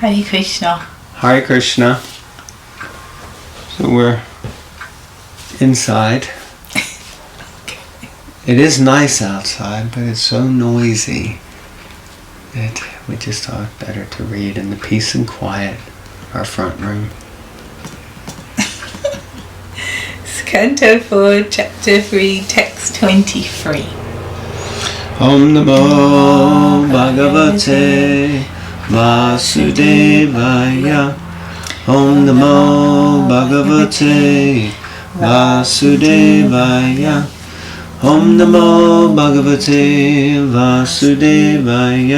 Hare Krishna. Hare Krishna. So we're inside. It is nice outside, but it's so noisy that we just thought better to read in the peace and quiet of our front room. Canto 4, Chapter 3, Text 23. Om Namo Bhagavate Vasudevaya. Om Namo Bhagavate Vasudevaya. Om Namo Bhagavate Vasudevaya.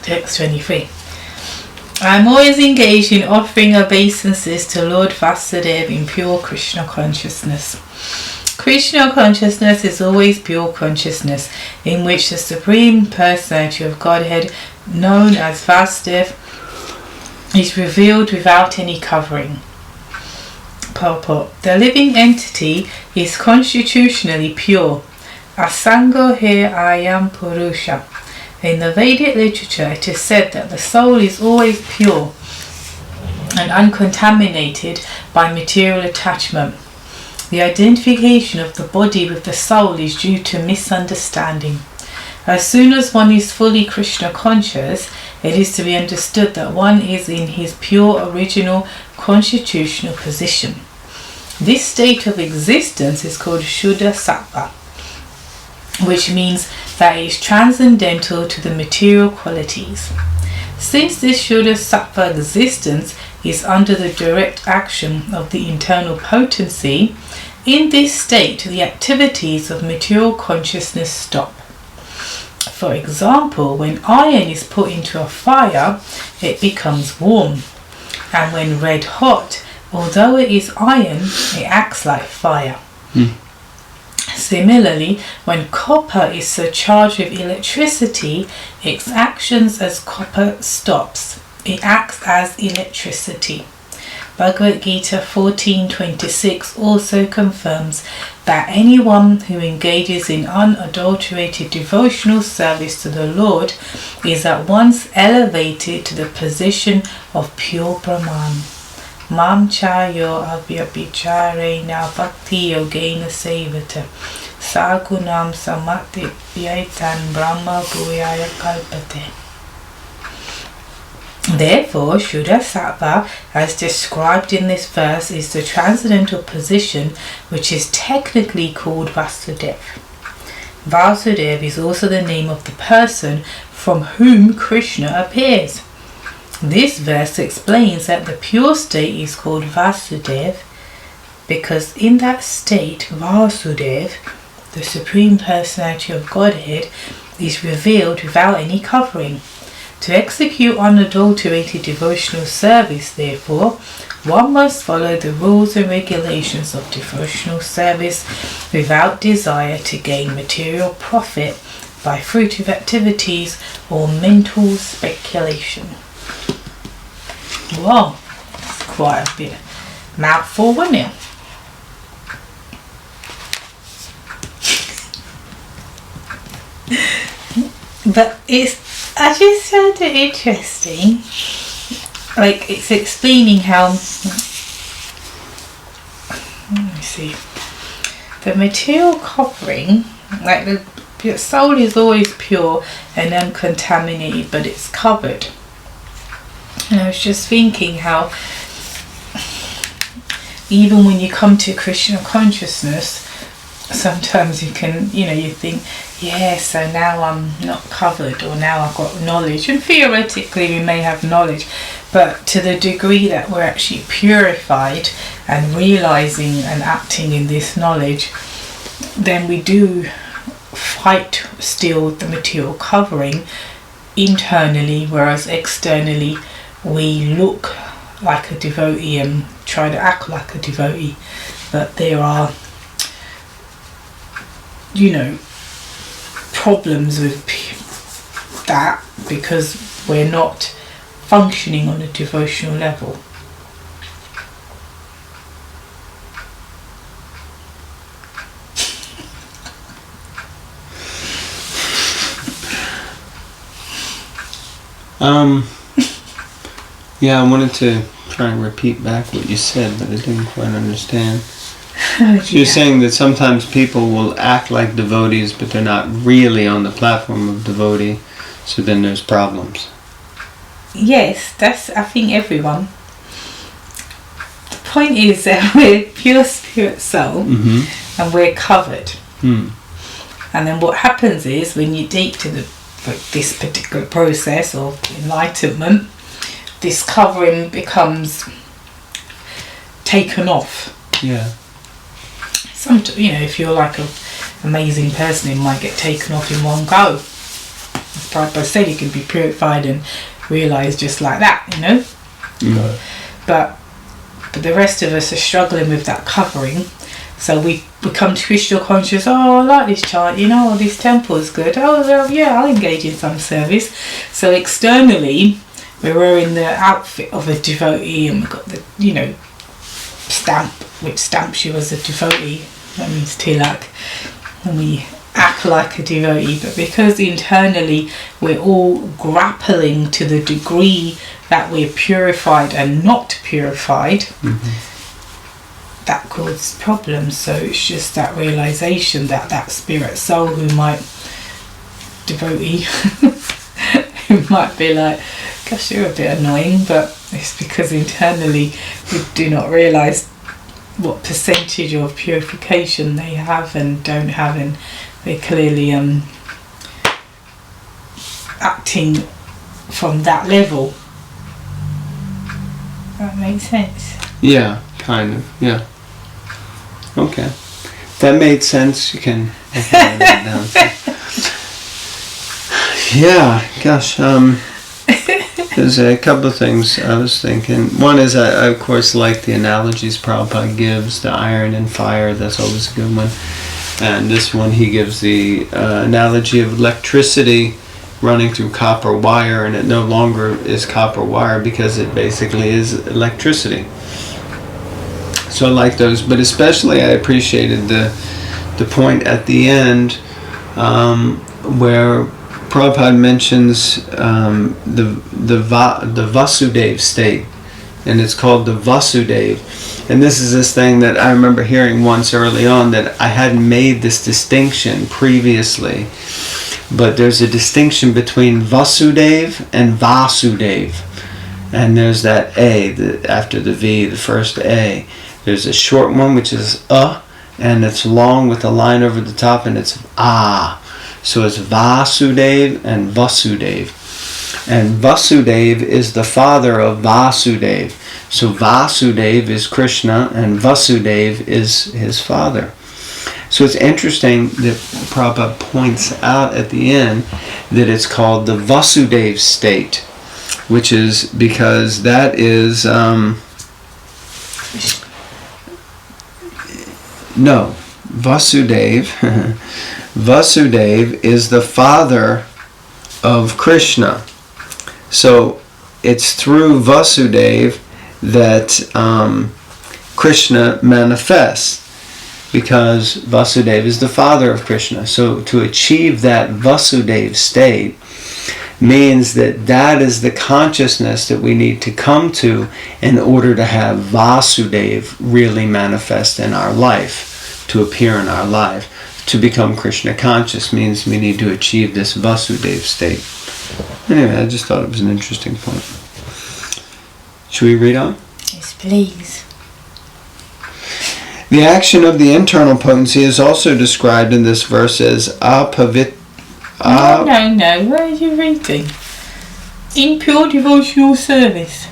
Text 23. I am always engaged in offering obeisances to Lord Vasudeva in pure Krishna consciousness. Krishna consciousness is always pure consciousness, in which the Supreme Personality of Godhead, known as Vasudeva, is revealed without any covering. Purport. The living entity is constitutionally pure. Asango he ayam purusha. In the Vedic literature, it is said that the soul is always pure and uncontaminated by material attachment. The identification of the body with the soul is due to misunderstanding. As soon as one is fully Krishna conscious, it is to be understood that one is in his pure original constitutional position. This state of existence is called Shuddha Sattva, which means that it is transcendental to the material qualities. Since this Shuddha Sattva existence is under the direct action of the internal potency, in this state the activities of material consciousness stop. For example, when iron is put into a fire, it becomes warm, and when red hot, although it is iron, it acts like fire. Similarly, when copper is surcharged with electricity, its actions as copper stops. It acts as electricity. Bhagavad Gita 14:26 also confirms that anyone who engages in unadulterated devotional service to the Lord is at once elevated to the position of pure Brahman. Mam chayo avyabhicharena bhakti yogena sevata sagunam samati vyaitan brahma bhuyaya kalpate. Therefore, Shuddha Sattva, as described in this verse, is the transcendental position which is technically called Vasudeva. Vasudeva is also the name of the person from whom Krishna appears. This verse explains that the pure state is called Vasudeva because in that state, Vasudeva, the Supreme Personality of Godhead, is revealed without any covering. To execute unadulterated devotional service, therefore, one must follow the rules and regulations of devotional service without desire to gain material profit by fruitive activities or mental speculation. Wow, that's quite a bit mouthful, wasn't it? But I just found it interesting. Like, it's explaining how, let me see, the material covering, like the soul is always pure and uncontaminated, but it's covered. And I was just thinking how even when you come to Krishna consciousness, sometimes you can, you think, yeah, so now I'm not covered, or now I've got knowledge. And theoretically we may have knowledge, but to the degree that we're actually purified and realizing and acting in this knowledge, then we do fight still the material covering internally, whereas externally we look like a devotee and try to act like a devotee. But there are, problems with that because we're not functioning on a devotional level. Yeah, I wanted to try and repeat back what you said, but I didn't quite understand. Oh, So you're saying that sometimes people will act like devotees, but they're not really on the platform of devotee, so then there's problems. Yes, that's, I think, everyone. The point is that we're pure spirit soul, and we're covered. And then what happens is, when you're deep to this particular process of enlightenment, this covering becomes taken off. Yeah. If you're like an amazing person, it might get taken off in one go. As Prabhupada said, you can be purified and realised just like that, But the rest of us are struggling with that covering. So we become Krishna conscious. Oh, I like this chant, this temple is good. Oh, well, yeah, I'll engage in some service. So externally, we're wearing the outfit of a devotee, and we've got the, stamp, which stamps you as a devotee. That means tilak. And we act like a devotee. But because internally we're all grappling to the degree that we're purified and not purified, that causes problems. So it's just that realization that spirit soul who might devotee who might be like, gosh, you're a bit annoying, but it's because internally we do not realize what percentage of purification they have and don't have, and they're clearly acting from that level. That makes sense? Yeah, kind of, yeah. Okay. That made sense. You can write that down. Yeah, gosh. There's a couple of things I was thinking. One is, I of course like the analogies Prabhupada gives, the iron and fire, that's always a good one. And this one he gives the analogy of electricity running through copper wire, and it no longer is copper wire because it basically is electricity. So I like those, but especially I appreciated the point at the end where Prabhupada mentions the Vasudev state, and it's called the Vasudev. And this is this thing that I remember hearing once early on, that I hadn't made this distinction previously, but there's a distinction between Vasudev and Vasudev. And there's that A, after the V, the first A. There's a short one, which is and it's long with a line over the top, and it's A. So it's Vasudev and Vasudev. And Vasudev is the father of Vasudev. So Vasudev is Krishna, and Vasudev is his father. So it's interesting that Prabhupada points out at the end that it's called the Vasudev state, which is because that is... no, Vasudev... Vasudev is the father of Krishna. So it's through Vasudev that Krishna manifests, because Vasudev is the father of Krishna. So to achieve that Vasudev state means that is the consciousness that we need to come to in order to have Vasudev really manifest in our life, to appear in our life. To become Krishna conscious means we need to achieve this Vasudev state. Anyway, I just thought it was an interesting point. Should we read on? Yes, please. The action of the internal potency is also described in this verse as apavit. No. Where are you reading? Impure devotional service.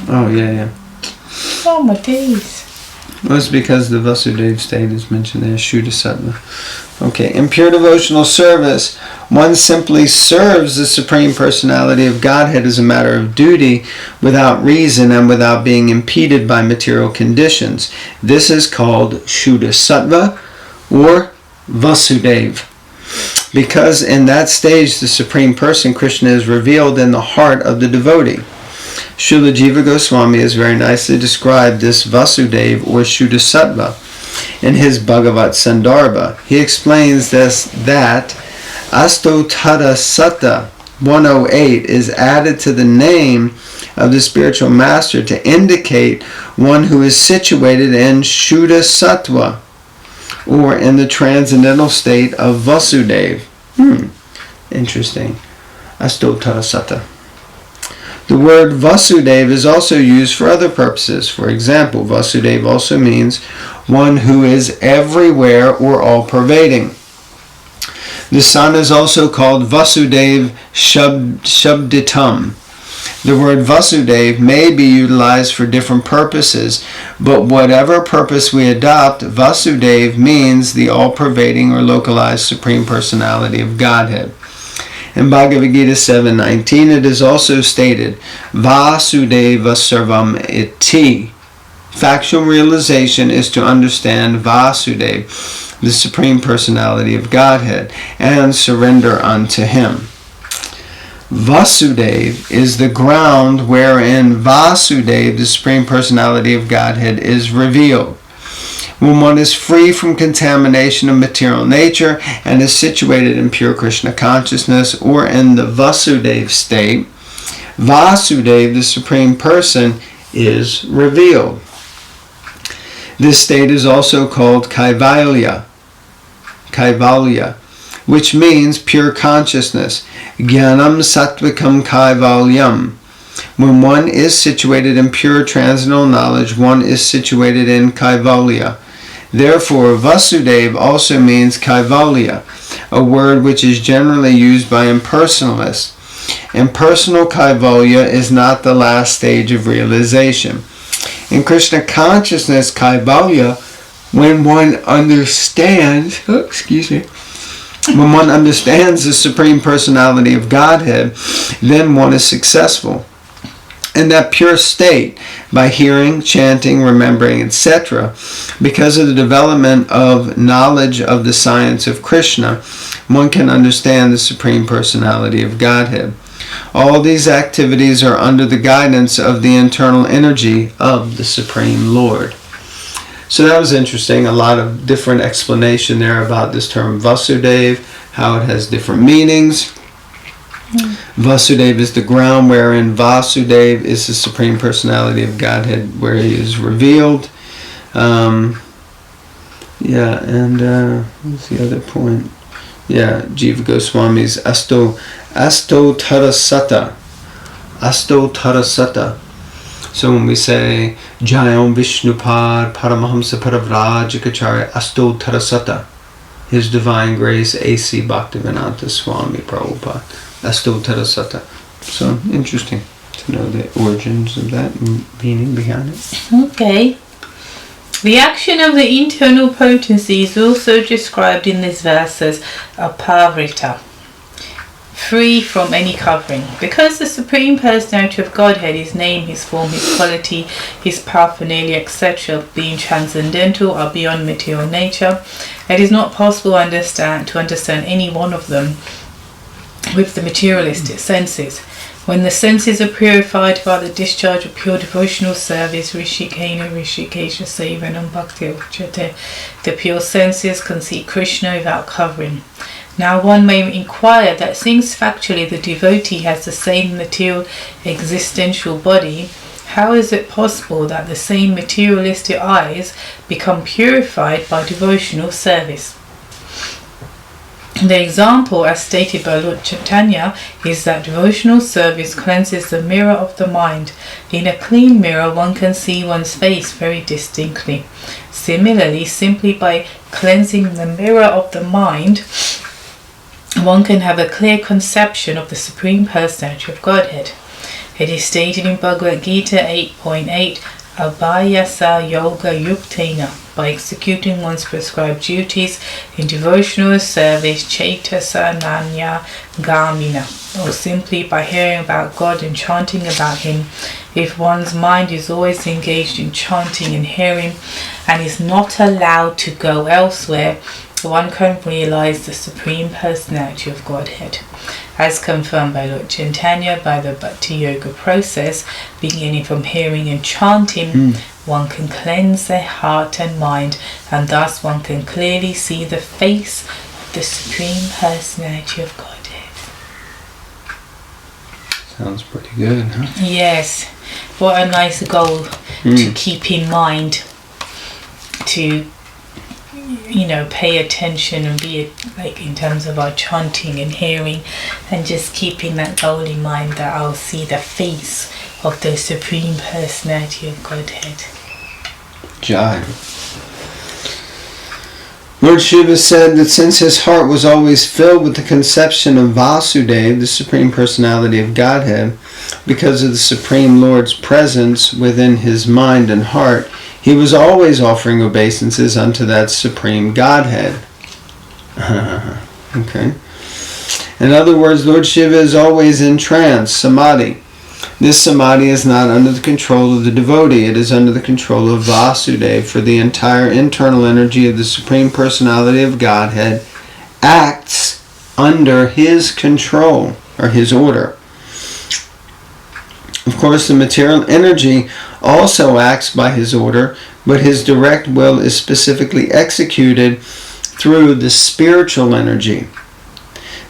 Oh, yeah. Oh, my days. Well, it's because the Vasudev state is mentioned there, Shuddha Sattva. Okay, in pure devotional service, one simply serves the Supreme Personality of Godhead as a matter of duty, without reason and without being impeded by material conditions. This is called Shuddha Sattva or Vasudev. Because in that stage, the Supreme Person, Krishna, is revealed in the heart of the devotee. Srila Jiva Goswami has very nicely described this Vasudev or Shuddha Sattva in his Bhagavat Sandarbha. He explains that Astotara Sata 108 is added to the name of the spiritual master to indicate one who is situated in Shuddha Sattva, or in the transcendental state of Vasudeva. Interesting. Astotara Sata. The word Vasudeva is also used for other purposes. For example, Vasudeva also means one who is everywhere or all-pervading. The sun is also called Vasudeva Shabditam. The word Vasudeva may be utilized for different purposes, but whatever purpose we adopt, Vasudeva means the all-pervading or localized Supreme Personality of Godhead. In Bhagavad Gita 7.19, it is also stated, Vasudeva Sarvam Iti. Factual realization is to understand Vasudeva, the Supreme Personality of Godhead, and surrender unto Him. Vasudeva is the ground wherein Vasudeva, the Supreme Personality of Godhead, is revealed. When one is free from contamination of material nature and is situated in pure Krishna consciousness, or in the Vasudeva state, Vasudeva, the Supreme Person, is revealed. This state is also called Kaivalya, which means pure consciousness. Jnanam Sattvikam Kaivalyam. When one is situated in pure transcendental knowledge, one is situated in Kaivalya. Therefore, Vasudeva also means Kaivalya, a word which is generally used by impersonalists. Impersonal Kaivalya is not the last stage of realization. In Krishna consciousness, Kaivalya, when one understands, when one understands the Supreme Personality of Godhead, then one is successful. In that pure state, by hearing, chanting, remembering, etc., because of the development of knowledge of the science of Krishna, one can understand the Supreme Personality of Godhead. All these activities are under the guidance of the internal energy of the Supreme Lord. So that was interesting. A lot of different explanation there about this term Vasudeva, how it has different meanings. Vasudeva is the ground wherein Vasudeva is the Supreme Personality of Godhead, where He is revealed. What's the other point? Jiva Goswami's Astotarasata. So when we say Jayam Vishnupad Paramahamsa Paravrajikacharya Astotarasata, His Divine Grace A.C. Bhaktivedanta Swami Prabhupada. Astotarasata. So interesting to know the origins of that meaning behind it. Okay. The action of the internal potency is also described in this verse as aparvrita, free from any covering. Because the Supreme Personality of Godhead, His name, His form, His quality, His paraphernalia, etc., being transcendental or beyond material nature, it is not possible to understand any one of them with the materialistic senses. When the senses are purified by the discharge of pure devotional service, Rishikena, Rishikesha, Sevanam, Bhakti Uchate, the pure senses can see Krishna without covering. Now one may inquire that since factually the devotee has the same material existential body, how is it possible that the same materialistic eyes become purified by devotional service? The example, as stated by Lord Chaitanya, is that devotional service cleanses the mirror of the mind. In a clean mirror, one can see one's face very distinctly. Similarly, simply by cleansing the mirror of the mind, one can have a clear conception of the Supreme Personality of Godhead. It is stated in Bhagavad Gita 8.8, Abhyasa Yoga Yuktena, by executing one's prescribed duties in devotional service, Chaitasa Nanya Gamina, or simply by hearing about God and chanting about Him. If one's mind is always engaged in chanting and hearing and is not allowed to go elsewhere, one can realize the Supreme Personality of Godhead. As confirmed by Lord Chaitanya, by the Bhakti Yoga process, beginning from hearing and chanting, one can cleanse their heart and mind, and thus one can clearly see the face of the Supreme Personality of Godhead. Sounds pretty good, huh? Yes. What a nice goal to keep in mind, to pay attention and be like in terms of our chanting and hearing, and just keeping that goal in mind, that I'll see the face of the Supreme Personality of Godhead. Jai. Lord Shiva said that since his heart was always filled with the conception of Vasudeva, the Supreme Personality of Godhead, because of the Supreme Lord's presence within his mind and heart, he was always offering obeisances unto that Supreme Godhead. Okay. In other words, Lord Shiva is always in trance, samadhi. This samadhi is not under the control of the devotee. It is under the control of Vasudeva, for the entire internal energy of the Supreme Personality of Godhead acts under his control, or his order. Of course, the material energy also acts by his order, but his direct will is specifically executed through the spiritual energy.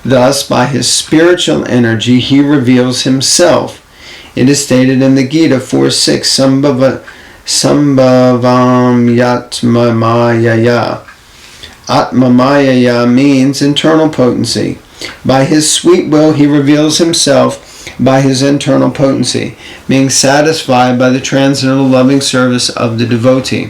Thus, by his spiritual energy, he reveals himself. It is stated in the Gita 4.6, Sambhavam Yatmamayaya. Atmamayaya means internal potency. By his sweet will, he reveals himself by his internal potency, being satisfied by the transcendental loving service of the devotee.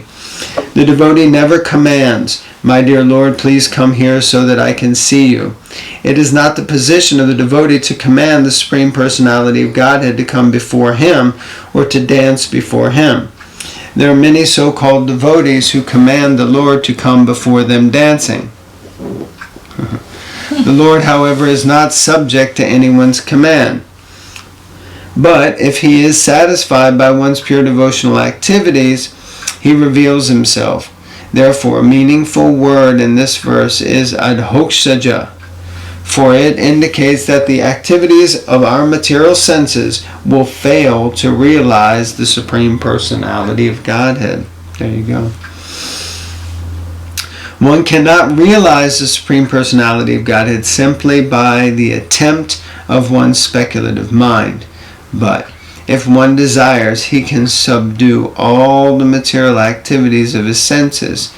The devotee never commands, "My dear Lord, please come here so that I can see you." It is not the position of the devotee to command the Supreme Personality of Godhead to come before him or to dance before him. There are many so-called devotees who command the Lord to come before them dancing. The Lord, however, is not subject to anyone's command. But if he is satisfied by one's pure devotional activities, he reveals himself. Therefore, a meaningful word in this verse is adhokshaja, for it indicates that the activities of our material senses will fail to realize the Supreme Personality of Godhead. There you go. One cannot realize the Supreme Personality of Godhead simply by the attempt of one's speculative mind. But if one desires, he can subdue all the material activities of his senses,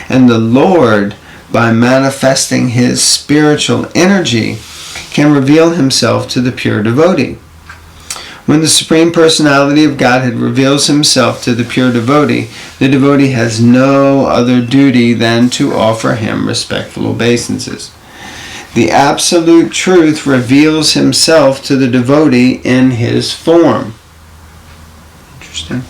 and the Lord, by manifesting his spiritual energy, can reveal himself to the pure devotee. When the Supreme Personality of Godhead reveals himself to the pure devotee, the devotee has no other duty than to offer him respectful obeisances. The Absolute Truth reveals himself to the devotee in his form. Interesting.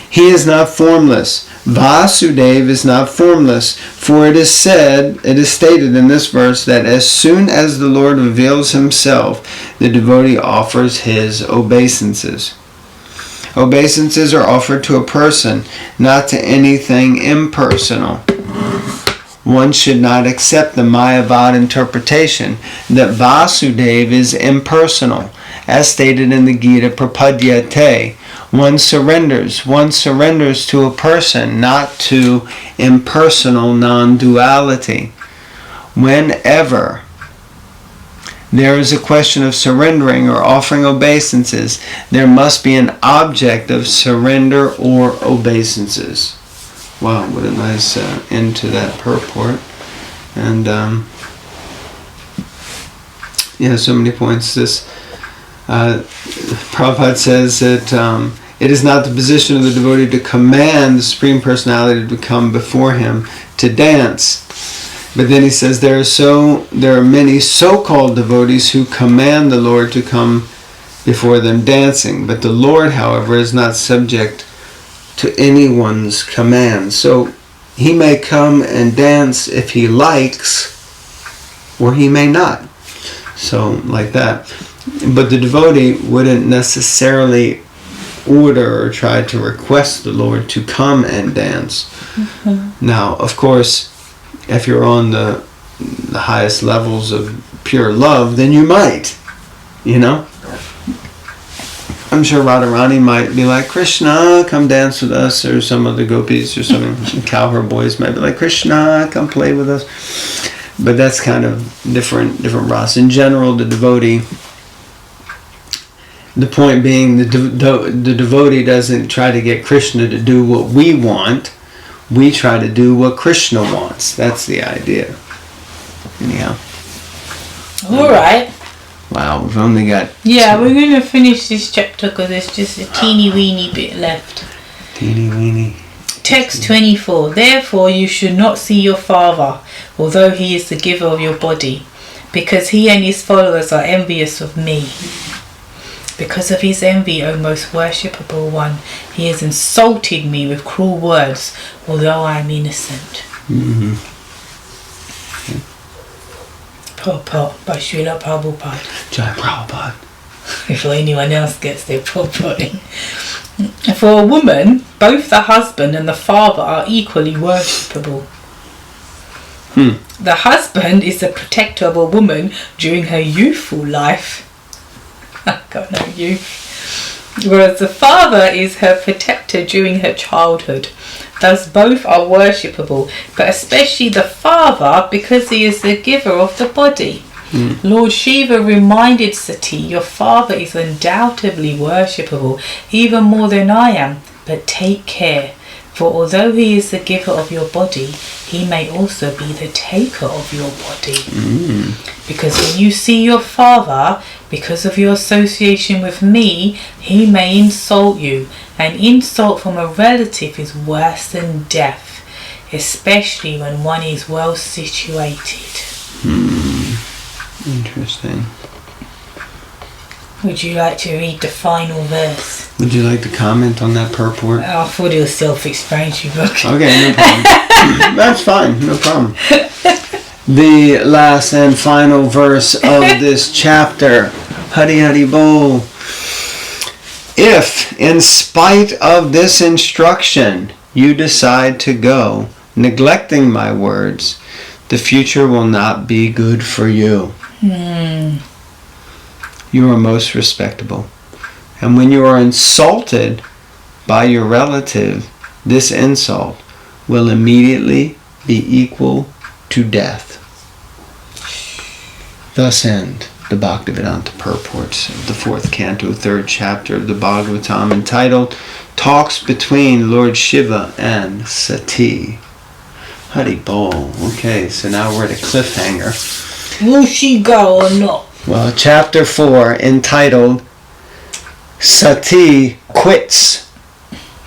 He is not formless. Vasudeva is not formless, for it is stated in this verse that as soon as the Lord reveals himself, the devotee offers his obeisances. Obeisances are offered to a person, not to anything impersonal. One should not accept the Mayavad interpretation that Vasudeva is impersonal. As stated in the Gita Prapadyate, one surrenders to a person, not to impersonal non-duality. Whenever there is a question of surrendering or offering obeisances, there must be an object of surrender or obeisances. Wow, what a nice end to that purport. And so many points. This Prabhupada says that it is not the position of the devotee to command the Supreme Personality to come before him to dance. But then he says there are many so-called devotees who command the Lord to come before them dancing. But the Lord, however, is not subject to anyone's command. So he may come and dance if he likes, or he may not. So like that. But the devotee wouldn't necessarily order or try to request the Lord to come and dance. Mm-hmm. Now, of course, if you're on the highest levels of pure love, then you might, I'm sure Radharani might be like, Krishna, come dance with us, or some of the gopis or some cowherd boys might be like, Krishna, come play with us. But that's kind of different rasa. In general, the devotee, the point being, the devotee doesn't try to get Krishna to do what we want. We try to do what Krishna wants. That's the idea. Anyhow. All right. Wow, we've only got... Yeah, we're going to finish this chapter because there's just a teeny weeny bit left. Teeny weeny. Text 24. Therefore you should not see your father, although he is the giver of your body, because he and his followers are envious of me. Because of his envy, O most worshipable one, he has insulted me with cruel words, although I am innocent. Mm-hmm. Purport by Srila Prabhupada. Jai Prabhupada. Before anyone else gets their purporting. For a woman, both the husband and the father are equally worshipable. The husband is the protector of a woman during her youthful life. I've got no youth. Whereas the father is her protector during her childhood. Thus both are worshipable, but especially the father because he is the giver of the body. Lord Shiva reminded Sati, your father is undoubtedly worshipable, even more than I am, but take care, for although he is the giver of your body, he may also be the taker of your body. Because when you see your father, because of your association with me, he may insult you. An insult from a relative is worse than death, especially when one is well situated. Interesting. Would you like to read the final verse? Would you like to comment on that purport? I thought it was self-explanatory book. Okay, no problem. That's fine, no problem. The last and final verse of this chapter. Hari Hari Bol. If, in spite of this instruction, you decide to go, neglecting my words, the future will not be good for you. You are most respectable. And when you are insulted by your relative, this insult will immediately be equal to death. Thus end the Bhaktivedanta Purports of the 4th canto, 3rd chapter of the Bhagavatam, entitled Talks Between Lord Shiva and Sati. Hari Bol. Okay, so now we're at a cliffhanger. Will she go or not? Well, chapter 4, entitled Sati Quits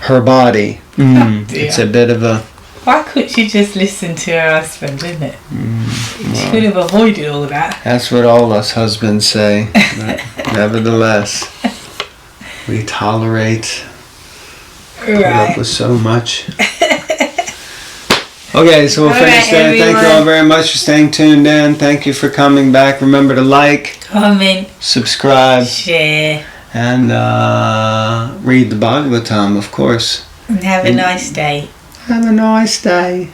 Her Body. It's a bit of a... Why couldn't she just listen to her husband, didn't it? She could have avoided all that. That's what all us husbands say. But nevertheless, we tolerate, put up with so much. Okay, so we'll finish there. Everyone. Thank you all very much for staying tuned in. Thank you for coming back. Remember to like, comment, subscribe, share, and read the Bhagavatam, of course. and have a nice day. Have a nice day.